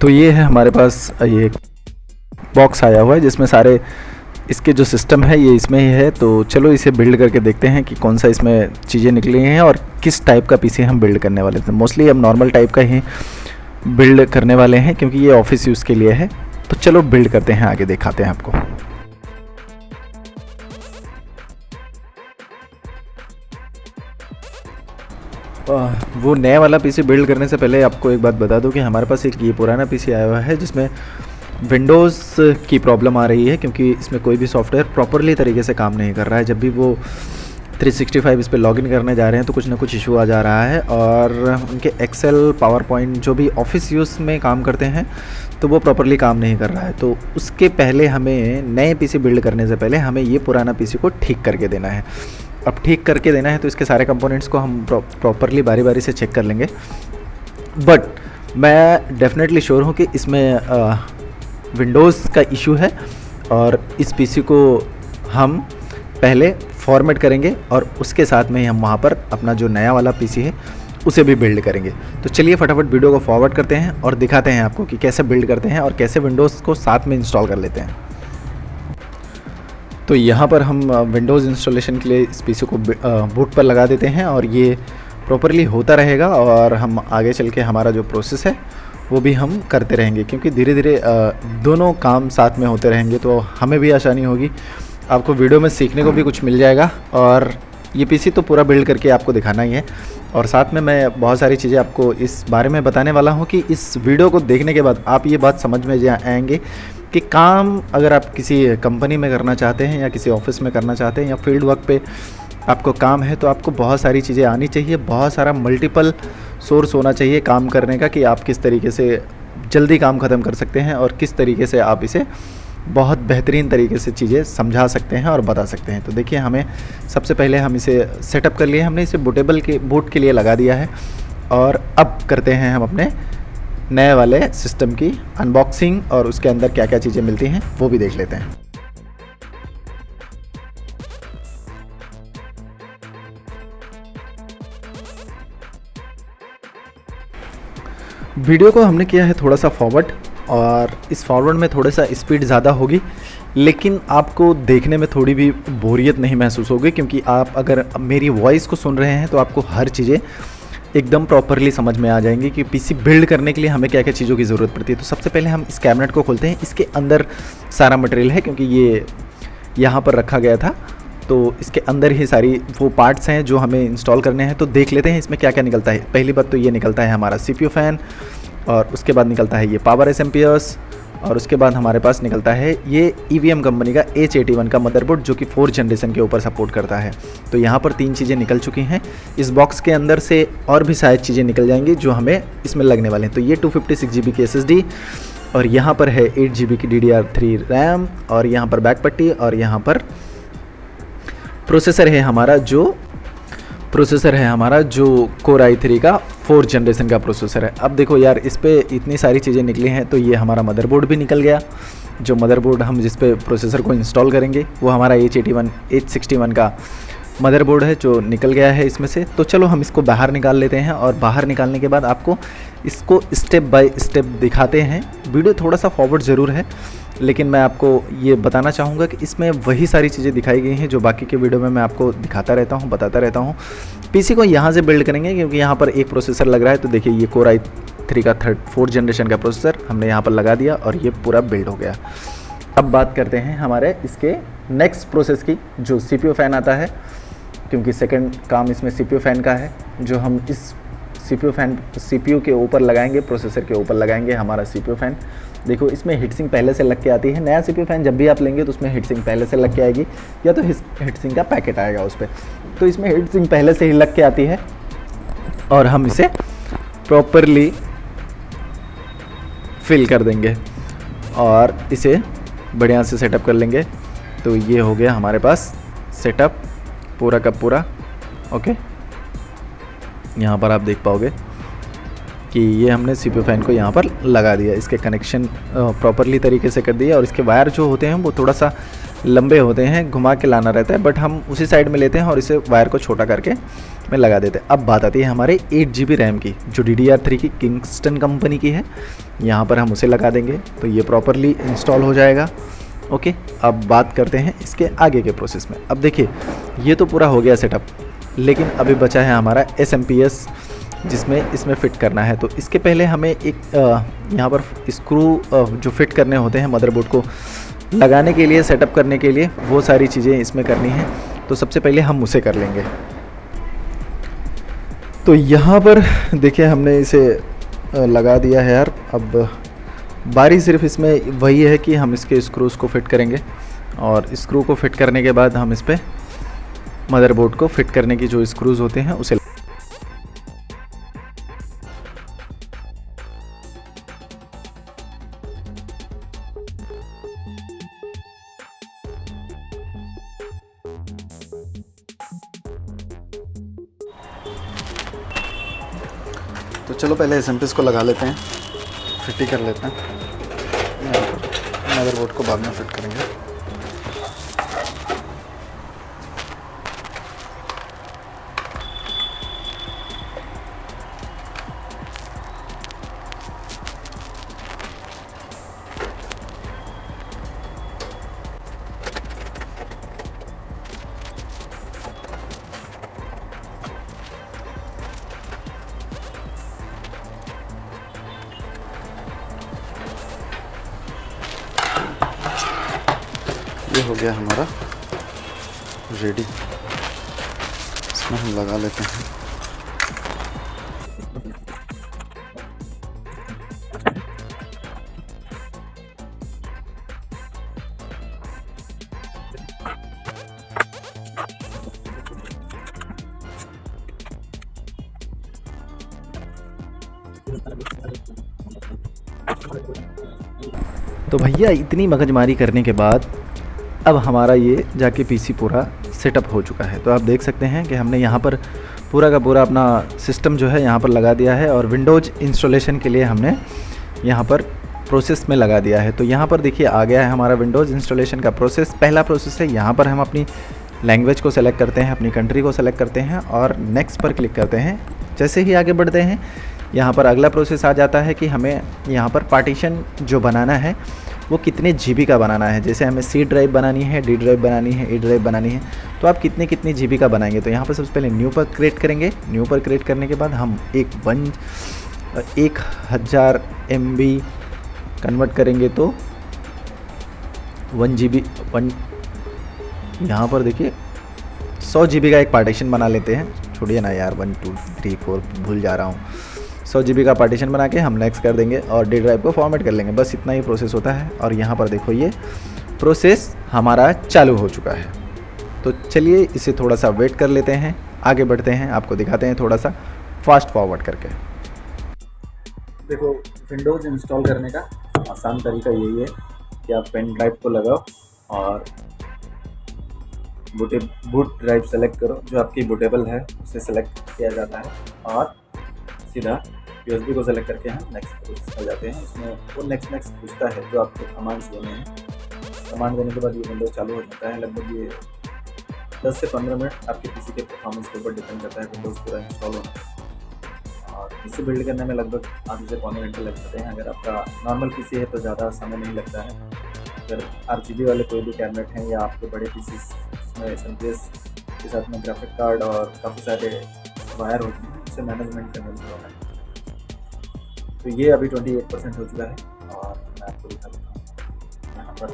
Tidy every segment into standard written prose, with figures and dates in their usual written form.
तो ये है हमारे पास ये बॉक्स आया हुआ है जिसमें सारे इसके जो सिस्टम है ये इसमें ही है। तो चलो इसे बिल्ड करके देखते हैं कि कौन सा इसमें चीज़ें निकली हैं और किस टाइप का पीसी हम बिल्ड करने वाले थे। मोस्टली हम नॉर्मल टाइप का ही बिल्ड करने वाले हैं क्योंकि ये ऑफिस यूज़ के लिए है। तो चलो बिल्ड करते हैं, आगे दिखाते हैं आपको। वो नया वाला पीसी बिल्ड करने से पहले आपको एक बात बता दूं कि हमारे पास एक ये पुराना पीसी आया हुआ है जिसमें विंडोज़ की प्रॉब्लम आ रही है क्योंकि इसमें कोई भी सॉफ्टवेयर प्रॉपरली तरीके से काम नहीं कर रहा है। जब भी वो 365 इस पर लॉगिन करने जा रहे हैं तो कुछ ना कुछ इशू आ जा रहा है और उनके एक्सेल, पावर पॉइंट जो भी ऑफिस यूज़ में काम करते हैं तो वो प्रॉपरली काम नहीं कर रहा है। तो उसके पहले हमें नए पीसी बिल्ड करने से पहले हमें ये पुराना पीसी को ठीक करके देना है। अब ठीक करके देना है तो इसके सारे कंपोनेंट्स को हम प्रॉपरली बारी बारी से चेक कर लेंगे। बट मैं डेफिनेटली श्योर हूँ कि इसमें विंडोज़ का इशू है और इस पीसी को हम पहले फॉर्मेट करेंगे और उसके साथ में ही हम वहाँ पर अपना जो नया वाला पीसी है उसे भी बिल्ड करेंगे। तो चलिए फटाफट वीडियो को फॉरवर्ड करते हैं और दिखाते हैं आपको कि कैसे बिल्ड करते हैं और कैसे विंडोज़ को साथ में इंस्टॉल कर लेते हैं। तो यहाँ पर हम विंडोज़ इंस्टॉलेशन के लिए इस पीसी को बूट पर लगा देते हैं और ये प्रॉपरली होता रहेगा और हम आगे चल के हमारा जो प्रोसेस है वो भी हम करते रहेंगे क्योंकि धीरे धीरे दोनों काम साथ में होते रहेंगे तो हमें भी आसानी होगी, आपको वीडियो में सीखने को भी कुछ मिल जाएगा। और ये पीसी तो पूरा बिल्ड करके आपको दिखाना ही है और साथ में मैं बहुत सारी चीज़ें आपको इस बारे में बताने वाला हूँ कि इस वीडियो को देखने के बाद आप ये बात समझ में आएंगे कि काम अगर आप किसी कंपनी में करना चाहते हैं या किसी ऑफिस में करना चाहते हैं या फील्ड वर्क पे आपको काम है तो आपको बहुत सारी चीज़ें आनी चाहिए, बहुत सारा मल्टीपल सोर्स होना चाहिए काम करने का कि आप किस तरीके से जल्दी काम ख़त्म कर सकते हैं और किस तरीके से आप इसे बहुत बेहतरीन तरीके से चीज़ें समझा सकते हैं और बता सकते हैं। तो देखिए हमें सबसे पहले हम इसे सेटअप कर लिए, हमने इसे बूट के लिए लगा दिया है और अब करते हैं हम अपने नए वाले सिस्टम की अनबॉक्सिंग और उसके अंदर क्या क्या चीज़ें मिलती हैं वो भी देख लेते हैं। वीडियो को हमने किया है थोड़ा सा फॉरवर्ड और इस फॉरवर्ड में थोड़ा सा स्पीड ज़्यादा होगी लेकिन आपको देखने में थोड़ी भी बोरियत नहीं महसूस होगी क्योंकि आप अगर मेरी वॉइस को सुन रहे हैं तो आपको हर चीज़ें एकदम प्रॉपरली समझ में आ जाएंगी कि पीसी बिल्ड करने के लिए हमें क्या क्या चीज़ों की ज़रूरत पड़ती है। तो सबसे पहले हम इस कैबिनेट को खोलते हैं। इसके अंदर सारा मटेरियल है क्योंकि ये यहाँ पर रखा गया था तो इसके अंदर ही सारी वो पार्ट्स हैं जो हमें इंस्टॉल करने हैं। तो देख लेते हैं इसमें क्या क्या निकलता है। पहली बात तो ये निकलता है हमारा CPU फ़ैन और उसके बाद निकलता है ये पावर एम्पियर्स और उसके बाद हमारे पास निकलता है ये EVM कंपनी का H81 का मदरबोर्ड जो कि 4th जनरेशन के ऊपर सपोर्ट करता है। तो यहाँ पर 3 चीज़ें निकल चुकी हैं। इस बॉक्स के अंदर से और भी शायद चीज़ें निकल जाएंगी जो हमें इसमें लगने वाले हैं। तो ये 256 GB की SSD और यहाँ पर है 8 GB की DDR3 रैम और यहाँ पर बैक पट्टी और यहाँ पर प्रोसेसर है हमारा जो Core i3 का 4th जनरेशन का प्रोसेसर है। अब देखो यार इस पे इतनी सारी चीज़ें निकली हैं तो ये हमारा मदरबोर्ड भी निकल गया। जो मदरबोर्ड हम जिस पे प्रोसेसर को इंस्टॉल करेंगे वो हमारा H61 का मदरबोर्ड है जो निकल गया है इसमें से। तो चलो हम इसको बाहर निकाल लेते हैं और बाहर निकालने के बाद आपको इसको स्टेप बाय स्टेप दिखाते हैं। वीडियो थोड़ा सा फॉरवर्ड ज़रूर है लेकिन मैं आपको ये बताना चाहूँगा कि इसमें वही सारी चीज़ें दिखाई गई हैं जो बाकी के वीडियो में मैं आपको दिखाता रहता हूँ, बताता रहता हूँ। पीसी को यहाँ से बिल्ड करेंगे क्योंकि यहाँ पर एक प्रोसेसर लग रहा है। तो देखिए ये Core i3 का 4th जनरेशन का प्रोसेसर हमने यहाँ पर लगा दिया और ये पूरा बिल्ड हो गया। अब बात करते हैं हमारे इसके नेक्स्ट प्रोसेस की जो CPU फ़ैन आता है क्योंकि सेकंड काम इसमें CPU फ़ैन का है जो हम इस CPU के ऊपर लगाएंगे, प्रोसेसर के ऊपर लगाएंगे हमारा CPU फ़ैन। देखो इसमें हीटसिंक पहले से लग के आती है। नया CPU फ़ैन जब भी आप लेंगे तो उसमें हीटसिंक पहले से लग के आएगी या तो हीटसिंक का पैकेट आएगा उस पर। तो इसमें हीटसिंक पहले से ही लग के आती है और हम इसे प्रॉपरली फिल कर देंगे और इसे बढ़िया से सेटअप कर लेंगे। तो ये हो गया हमारे पास सेटअप पूरा का पूरा। ओके, यहाँ पर आप देख पाओगे कि ये हमने CPU फ़ैन को यहाँ पर लगा दिया, इसके कनेक्शन प्रॉपरली तरीके से कर दिया और इसके वायर जो होते हैं वो थोड़ा सा लंबे होते हैं, घुमा के लाना रहता है, बट हम उसी साइड में लेते हैं और इसे वायर को छोटा करके में लगा देते हैं। अब बात आती है हमारे 8 GB रैम की, जो DDR3 की किंगस्टन कंपनी की है। यहाँ पर हम उसे लगा देंगे तो ये प्रॉपरली इंस्टॉल हो जाएगा। ओके, अब बात करते हैं इसके आगे के प्रोसेस में। अब देखिए ये तो पूरा हो गया सेटअप, लेकिन अभी बचा है हमारा SMPS, जिसमें इसमें फ़िट करना है। तो इसके पहले हमें एक यहाँ पर स्क्रू जो फिट करने होते हैं मदरबोर्ड को लगाने के लिए, सेटअप करने के लिए, वो सारी चीज़ें इसमें करनी है। तो सबसे पहले हम उसे कर लेंगे। तो यहाँ पर देखिए हमने इसे लगा दिया है यार। अब बारी सिर्फ इसमें वही है कि हम इसके स्क्रूज़ को फिट करेंगे, और स्क्रू को फिट करने के बाद हम इस पर मदरबोर्ड को फिट करने की जो स्क्रूज़ होते हैं उसे तो चलो पहले SMPS को लगा लेते हैं, फिट ही कर लेते हैं। मदरबोर्ड को बाद में फिट करेंगे। ये हो गया हमारा रेडी, इसमें हम लगा लेते हैं। तो भैया इतनी मगजमारी करने के बाद अब हमारा ये जाके PC पूरा सेटअप हो चुका है। तो आप देख सकते हैं कि हमने यहाँ पर पूरा का पूरा अपना सिस्टम जो है यहाँ पर लगा दिया है, और विंडोज़ इंस्टॉलेशन के लिए हमने यहाँ पर प्रोसेस में लगा दिया है। तो यहाँ पर देखिए आ गया है हमारा विंडोज़ इंस्टॉलेशन का प्रोसेस। पहला प्रोसेस है, यहाँ पर हम अपनी लैंग्वेज को सेलेक्ट करते हैं, अपनी कंट्री को सेलेक्ट करते हैं और नेक्स्ट पर क्लिक करते हैं। जैसे ही आगे बढ़ते हैं यहाँ पर अगला प्रोसेस आ जाता है कि हमें यहाँ पर पार्टीशन जो बनाना है वो कितने GB का बनाना है। जैसे हमें C ड्राइव बनानी है, D ड्राइव बनानी है, E ड्राइव बनानी है, तो आप कितने GB का बनाएंगे। तो यहाँ पर सबसे पहले न्यू पर क्रिएट करेंगे। न्यू पर क्रिएट करने के बाद हम 1000 MB कन्वर्ट करेंगे तो 1 GB यहाँ पर देखिए 100 GB का एक पार्टीशन बना लेते हैं। छोड़िए ना यार, 1 2 3 4 भूल जा रहा हूँ। 100 GB का पार्टीशन बना के हम नेक्स्ट कर देंगे और D ड्राइव को फॉर्मेट कर लेंगे। बस इतना ही प्रोसेस होता है। और यहाँ पर देखो ये प्रोसेस हमारा चालू हो चुका है। तो चलिए इसे थोड़ा सा वेट कर लेते हैं, आगे बढ़ते हैं, आपको दिखाते हैं थोड़ा सा फास्ट फॉरवर्ड करके। देखो, विंडोज़ इंस्टॉल करने का आसान तरीका यही है कि आप पेन ड्राइव को लगाओ और बूट ड्राइव सेलेक्ट करो। जो आपकी बूटेबल है उसे सेलेक्ट किया जाता है और सीधा USB को सेलेक्ट करके हम नेक्स्ट प्रोसेस पर जाते हैं। उसमें वो नेक्स्ट पूछता है जो आपको कमांड्स देने हैं। कमांड देने के बाद ये विंडोज़ चालू हो जाता है। लगभग ये 10 से 15 मिनट आपके PC के परफॉर्मेंस के ऊपर डिपेंड करता है विंडोज़ पूरा इंस्टॉल होना। और PC बिल्ड करने में लगभग आधे से पौने घंटे लग जाते हैं। अगर आपका नॉर्मल PC है तो ज़्यादा समय नहीं लगता है। अगर RGB वाले कोई भी कैबिनेट हैं या आपके बड़े PCs जिसमें SMPS के साथ में ग्राफिक कार्ड और काफ़ी सारे वायर होते हैं, उसे मैनेजमेंट करने में थोड़ा टाइम। तो ये अभी 28% हो चुका है और मैं आपको दिखा देता हूँ। यहाँ पर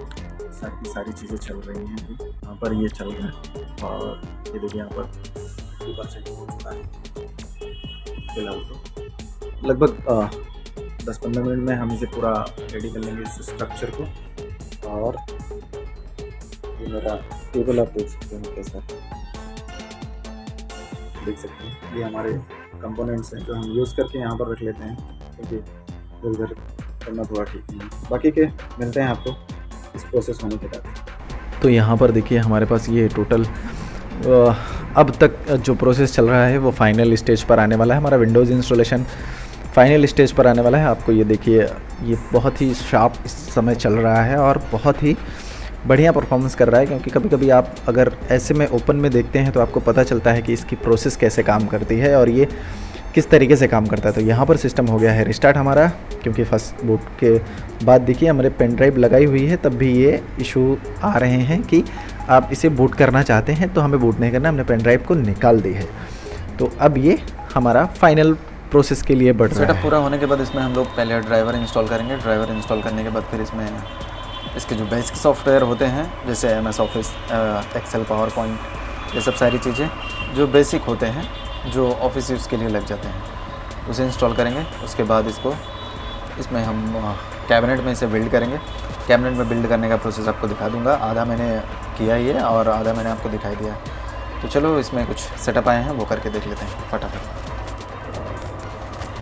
सारी चीज़ें चल रही हैं। अभी यहाँ पर ये चल रहा है और ये देखिए यहाँ पर 2% हो चुका है फिलहाल। तो लगभग 10-15 मिनट में हम इसे पूरा रेडी कर लेंगे इस स्ट्रक्चर को। और ये मेरा टेबल आप देख सकते हैं कैसा देख सकते हैं। ये हमारे कंपोनेंट्स हैं जो हम यूज़ करके यहाँ पर रख लेते हैं, क्योंकि इधर करना थोड़ा ठीक नहीं है। बाकी के मिलते हैं आपको इस प्रोसेस होने के बाद। तो यहाँ पर देखिए हमारे पास ये टोटल अब तक जो प्रोसेस चल रहा है वो फाइनल स्टेज पर आने वाला है। हमारा विंडोज़ इंस्टॉलेशन फाइनल स्टेज पर आने वाला है। आपको ये देखिए ये बहुत ही शार्प इस समय चल रहा है और बहुत ही बढ़िया परफॉर्मेंस कर रहा है, क्योंकि कभी कभी आप अगर ऐसे में ओपन में देखते हैं तो आपको पता चलता है कि इसकी प्रोसेस कैसे काम करती है और ये किस तरीके से काम करता है। तो यहाँ पर सिस्टम हो गया है रिस्टार्ट हमारा, क्योंकि फर्स्ट बूट के बाद देखिए हमारे पेन ड्राइव लगाई हुई है, तब भी ये इशू आ रहे हैं कि आप इसे बूट करना चाहते हैं तो हमें बूट नहीं करना, हमने पेन ड्राइव को निकाल दी है। तो अब ये हमारा फाइनल प्रोसेस के लिए बढ़ रहा है। सेटअप पूरा होने के बाद इसमें हम लोग पहले ड्राइवर इंस्टॉल करेंगे। ड्राइवर इंस्टॉल करने के बाद फिर इसमें इसके जो बेसिक सॉफ्टवेयर होते हैं जैसे MS office, Excel, PowerPoint, ये सब सारी चीज़ें जो बेसिक होते हैं जो ऑफिस यूज़ के लिए लग जाते हैं, उसे इंस्टॉल करेंगे। उसके बाद इसमें हम कैबिनेट में इसे बिल्ड करेंगे। कैबिनेट में बिल्ड करने का प्रोसेस आपको दिखा दूंगा। आधा मैंने किया ही है और आधा मैंने आपको दिखाई दिया है। तो चलो इसमें कुछ सेटअप आए हैं वो करके देख लेते हैं फटाफट।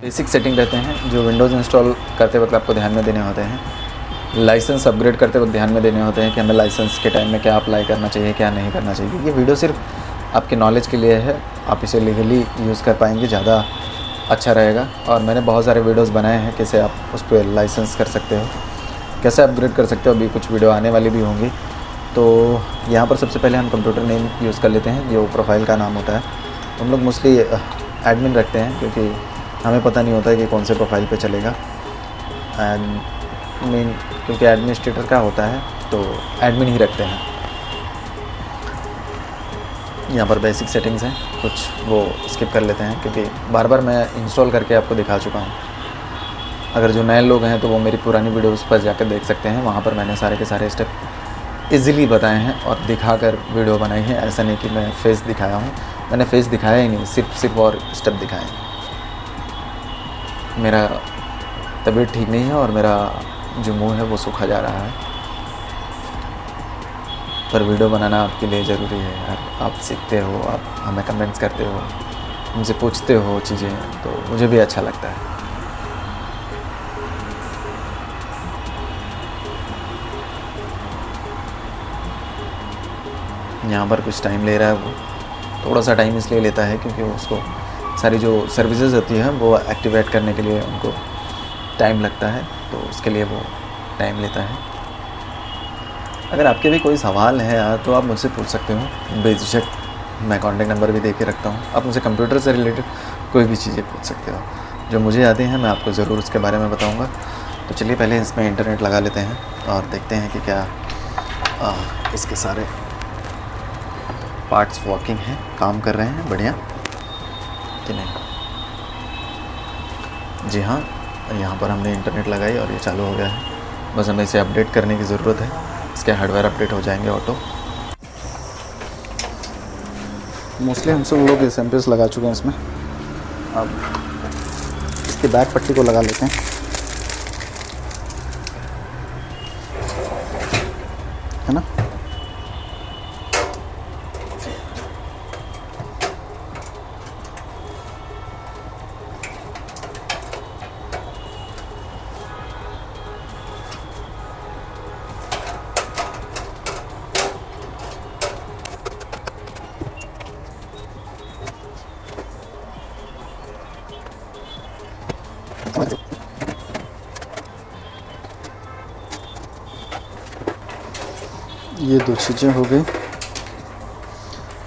बेसिक सेटिंग रहते हैं जो विंडोज़ इंस्टॉल करते वक्त आपको ध्यान में देने होते हैं। लाइसेंस अपग्रेड करते वक्त ध्यान में देने होते हैं कि हमें लाइसेंस के टाइम में क्या अप्लाई करना चाहिए, क्या नहीं करना चाहिए। ये वीडियो सिर्फ आपके नॉलेज के लिए है, आप इसे लीगली यूज़ कर पाएंगे, ज़्यादा अच्छा रहेगा। और मैंने बहुत सारे वीडियोस बनाए हैं कैसे आप उस पर लाइसेंस कर सकते हो, कैसे अपग्रेड कर सकते हो। अभी कुछ वीडियो आने वाली भी होंगी। तो यहाँ पर सबसे पहले हम कंप्यूटर नेम यूज़ कर लेते हैं जो प्रोफाइल का नाम होता है। हम लोग मोस्टली एडमिन रखते हैं क्योंकि हमें पता नहीं होता है कि कौन से प्रोफाइल पे चलेगा। मेन क्योंकि एडमिनिस्ट्रेटर का होता है तो एडमिन ही रखते हैं। यहाँ पर बेसिक सेटिंग्स हैं, कुछ वो स्किप कर लेते हैं क्योंकि बार बार मैं इंस्टॉल करके आपको दिखा चुका हूँ। अगर जो नए लोग हैं तो वो मेरी पुरानी वीडियोस पर जाकर देख सकते हैं, वहाँ पर मैंने सारे के सारे स्टेप इजीली बताए हैं और दिखाकर वीडियो बनाई है। ऐसा नहीं कि मैं फेस दिखाया हूँ, मैंने फेस दिखाया ही नहीं, सिर्फ और स्टेप दिखाए। मेरा तबीयत ठीक नहीं है और मेरा जो मुँह है वो सूखा जा रहा है, पर वीडियो बनाना आपके लिए ज़रूरी है यार। आप सीखते हो, आप हमें कमेंट्स करते हो, मुझसे पूछते हो चीज़ें, तो मुझे भी अच्छा लगता है। यहाँ पर कुछ टाइम ले रहा है, वो थोड़ा सा टाइम इसलिए लेता है क्योंकि उसको सारी जो सर्विसेज होती हैं वो एक्टिवेट करने के लिए उनको टाइम लगता है, तो उसके लिए वो टाइम लेता है। अगर आपके भी कोई सवाल है यार तो आप मुझसे पूछ सकते हो बेझिझक, मैं कॉन्टैक्ट नंबर भी दे के रखता हूँ। आप मुझसे कंप्यूटर से रिलेटेड कोई भी चीज़ें पूछ सकते हो, जो मुझे आती हैं मैं आपको ज़रूर उसके बारे में बताऊँगा। तो चलिए पहले इसमें इंटरनेट लगा लेते हैं और देखते हैं कि क्या इसके सारे पार्ट्स वर्किंग हैं, काम कर रहे हैं बढ़िया कि नहीं। जी हाँ, यहाँ पर हमने इंटरनेट लगाई और ये चालू हो गया है। बस हमें इसे अपडेट करने की ज़रूरत है, इसके हार्डवेयर अपडेट हो जाएंगे ऑटो। मोस्टली हम सब लोग SMP लगा चुके हैं इसमें। अब इसके बैक पट्टी को लगा लेते हैं। है ना, ये दो चीज़ें हो गई।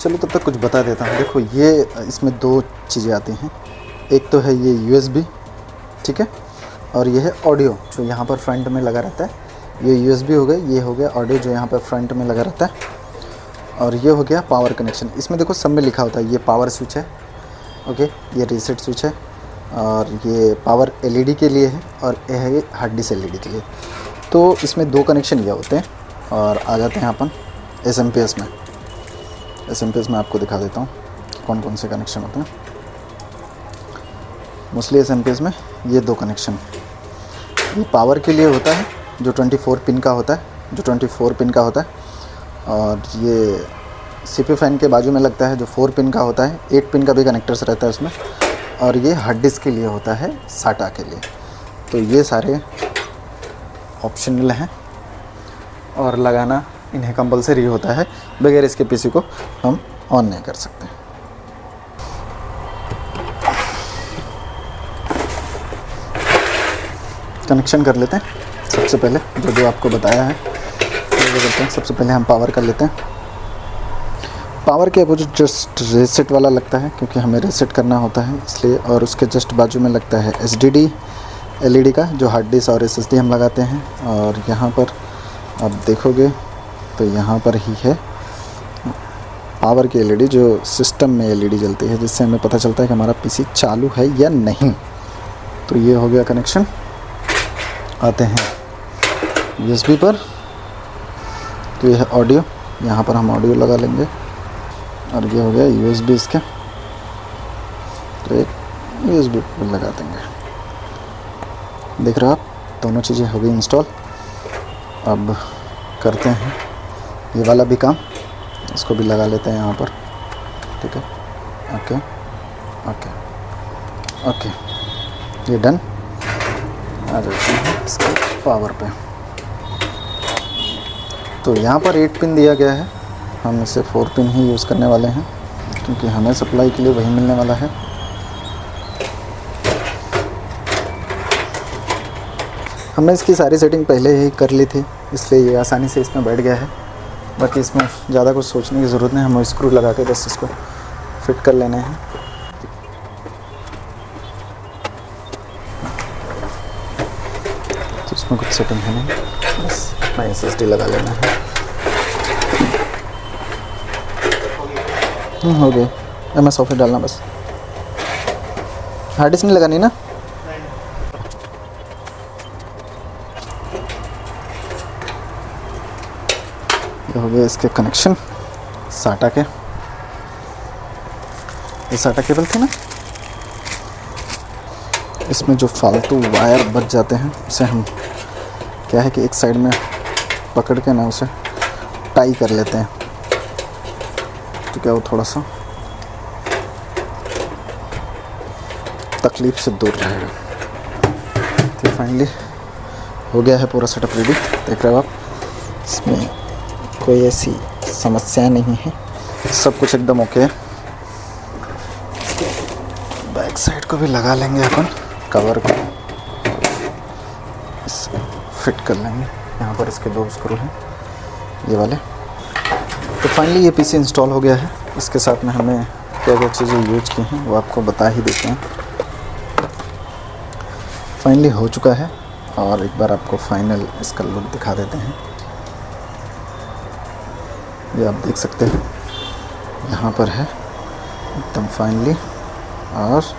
चलो तब तक कुछ बता देता हूँ। देखो ये इसमें दो चीज़ें आती हैं, एक तो है ये USB, ठीक है, और ये है ऑडियो जो यहाँ पर फ्रंट में लगा रहता है। ये USB हो गया, ये हो गया ऑडियो जो यहाँ पर फ्रंट में लगा रहता है, और ये हो गया पावर कनेक्शन। इसमें देखो सब में लिखा होता है, ये पावर स्विच है, ओके, ये रीसेट स्विच है, और ये पावर LED के लिए है, और ये है हार्ड डिस्क LED के लिए। तो इसमें दो कनेक्शन ये होते हैं। और आ जाते हैं अपन SMP में। SMP में आपको दिखा देता हूँ कौन कौन से कनेक्शन होते हैं। मोस्टली SMP में ये दो कनेक्शन, ये पावर के लिए होता है जो 24 पिन का होता है, और ये CPU फ़ैन के बाजू में लगता है जो 4 पिन का होता है। 8 पिन का भी कनेक्टर्स रहता है उसमें, और ये हार्ड डिस्क के लिए होता है, SATA के लिए। तो ये सारे ऑप्शनल हैं और लगाना इन्हें कंपलसरी होता है, बगैर इसके PC को हम ऑन नहीं कर सकते। कनेक्शन कर लेते हैं। सबसे पहले जो आपको बताया है आगे बढ़ते हैं। सबसे पहले हम पावर कर लेते हैं। पावर के अपोजिट जस्ट रीसेट वाला लगता है, क्योंकि हमें रीसेट करना होता है इसलिए। और उसके जस्ट बाजू में लगता है HDD LED का, जो हार्ड डिस्क और SSD हम लगाते हैं। और यहाँ पर आप देखोगे तो यहाँ पर ही है पावर की LED, जो सिस्टम में LED जलती है, जिससे हमें पता चलता है कि हमारा PC चालू है या नहीं। तो ये हो गया कनेक्शन। आते हैं USB पर। तो ये है ऑडियो, यहाँ पर हम ऑडियो लगा लेंगे। और ये हो गया USB इसके, तो एक USB पर लगा देंगे। देख रहे हो आप, दोनों चीज़ें हो गई इंस्टॉल। अब करते हैं ये वाला भी काम, इसको भी लगा लेते हैं यहाँ पर। ठीक है, ओके ओके ओके, ये डन। आ जाते हैं इसके पावर पे। तो यहाँ पर 8 पिन दिया गया है, हम इसे 4 पिन ही यूज़ करने वाले हैं, क्योंकि हमें सप्लाई के लिए वही मिलने वाला है। हमने इसकी सारी सेटिंग पहले ही कर ली थी, इसलिए ये आसानी से इसमें बैठ गया है। बाकी इसमें ज़्यादा कुछ सोचने की ज़रूरत नहीं, हमें स्क्रू लगा के बस इसको फिट कर लेने हैं। तो इसमें कुछ सेटिंग है नहीं, बस मैं SSD लगा लेना है। हो गया, MS ऑफिस डालना बस। हार्ड डिस्क नहीं लगानी ना। ये हो गया इसके कनेक्शन SATA के। ये SATA केबल थे ना, इसमें जो फालतू वायर बच जाते हैं उसे हम क्या है कि एक साइड में पकड़ के ना उसे टाई कर लेते हैं, तो क्या वो थोड़ा सा तकलीफ से दूर रहेगा। तो फाइनली हो गया है पूरा सेटअप रेडी। देख रहे हो आप, इसमें कोई ऐसी समस्या नहीं है, सब कुछ एकदम ओके है। बैक साइड को भी लगा लेंगे अपन, कवर को इसे फिट कर लेंगे। यहाँ पर इसके 2 स्क्रू हैं, ये वाले। तो फाइनली ये PC इंस्टॉल हो गया है। इसके साथ में हमें क्या क्या चीज़ें यूज की हैं वो आपको बता ही देते हैं। फाइनली हो चुका है, और एक बार आपको फाइनल इसका लुक दिखा देते हैं। ये आप देख सकते हैं, यहाँ पर है एकदम फाइनली और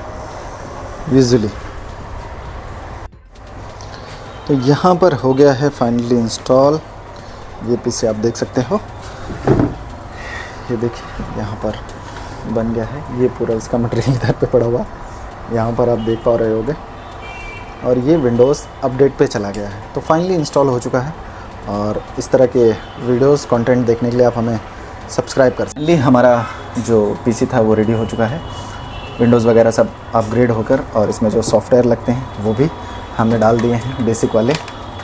विजुअली। तो यहाँ पर हो गया है फाइनली इंस्टॉल। ये PC आप देख सकते हो, ये देखिए यहाँ पर बन गया है। ये पूरा इसका मटेरियल इधर पे पड़ा हुआ, यहाँ पर आप देख पा रहे होगे। और ये विंडोज़ अपडेट पे चला गया है। तो फाइनली इंस्टॉल हो चुका है, और इस तरह के वीडियोस कंटेंट देखने के लिए आप हमें सब्सक्राइब कर सकते हैं। फाइनली हमारा जो PC था वो रेडी हो चुका है, विंडोज़ वगैरह सब अपग्रेड होकर, और इसमें जो सॉफ्टवेयर लगते हैं वो भी हमने डाल दिए हैं बेसिक वाले।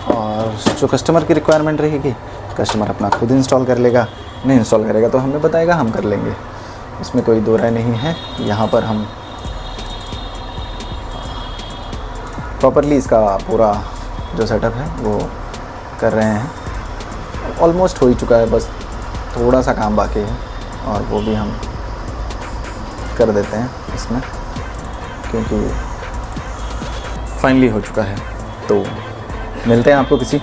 और जो कस्टमर की रिक्वायरमेंट रहेगी, कस्टमर अपना खुद इंस्टॉल कर लेगा, नहीं इंस्टॉल करेगा तो हमें बताएगा, हम कर लेंगे, इसमें कोई दो राय नहीं है। यहाँ पर हम प्रॉपरली इसका पूरा जो सेटअप है वो कर रहे हैं। ऑलमोस्ट हो ही चुका है, बस थोड़ा सा काम बाकी है, और वो भी हम कर देते हैं इसमें, क्योंकि फाइनली हो चुका है। तो मिलते हैं आपको किसी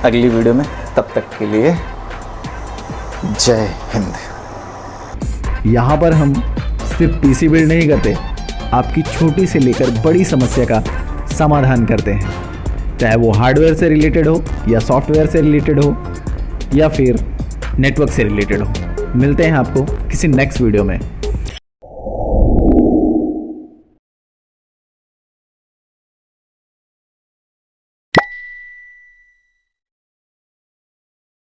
अगली वीडियो में, तब तक के लिए जय हिंद। यहाँ पर हम सिर्फ PC बिल्ड नहीं करते, आपकी छोटी से लेकर बड़ी समस्या का समाधान करते हैं, चाहे वो हार्डवेयर से रिलेटेड हो या सॉफ्टवेयर से रिलेटेड हो या फिर नेटवर्क से रिलेटेड हो। मिलते हैं आपको किसी नेक्स्ट वीडियो में।